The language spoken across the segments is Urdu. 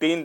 3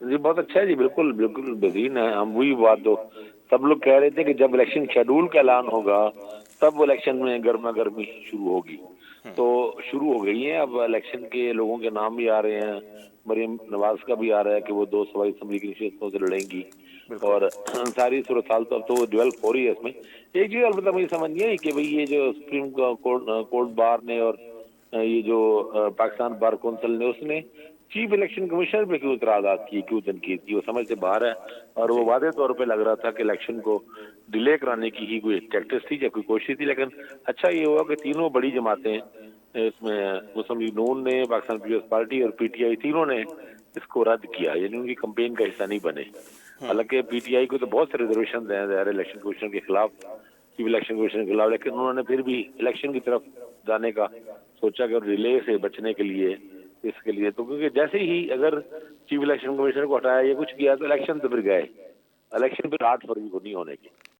جی بہت اچھا ہے جی، بالکل بالکل بہترین ہے. ہم وہی بات تو سب لوگ کہہ رہے تھے کہ جب الیکشن شیڈول کا اعلان ہوگا تب وہ الیکشن میں گرما گرمی شروع ہوگی. تو شروع ہو گئی ہیں. اب الیکشن کے لوگوں کے نام بھی آ رہے ہیں. مریم نواز کا بھی آ رہا ہے کہ وہ 2 صوبائی اسمبلی کی نشستوں سے لڑیں گی، بالکل اور ساری صورتحال تو اب تو ڈیولپ ہو رہی ہے اس میں. ایک چیز البتہ مجھے سمجھ نہیں آئی کہ بھئی یہ جو سپریم کورٹ بار نے اور یہ جو پاکستان بار کونسل نے، اس نے چیف الیکشن کمشنر پہ کیوں اعتراضات کی، کیوں تنقید کی؟ وہ سمجھ سے باہر ہے. اور وہ جی واضح طور پہ لگ رہا تھا کہ الیکشن کو ڈیلے کرانے کی ہی کوئی ٹیکٹس تھی یا کوئی کوشش تھی. لیکن اچھا یہ ہوا کہ تینوں بڑی جماعتیں، اس میں مسلم لیگ نون نے، پاکستان پیپلز پارٹی اور PTI، تینوں نے اس کو رد کیا، یعنی ان کی کمپین کا حصہ نہیں بنے. حالانکہ PTI کو تو بہت سے ریزرویشن ہیں ظاہر الیکشن کمیشن کے خلاف، چیف الیکشن کمیشن کے خلاف، لیکن انہوں نے پھر بھی الیکشن کی طرف جانے کا سوچا کہ ڈیلے سے بچنے کے لیے، اس کے لیے. تو کیونکہ جیسے ہی اگر چیف الیکشن کمیشنر کو ہٹایا یا کچھ کیا تو الیکشن تو پھر گئے. الیکشن پھر 8 فروری کو نہیں ہونے کی.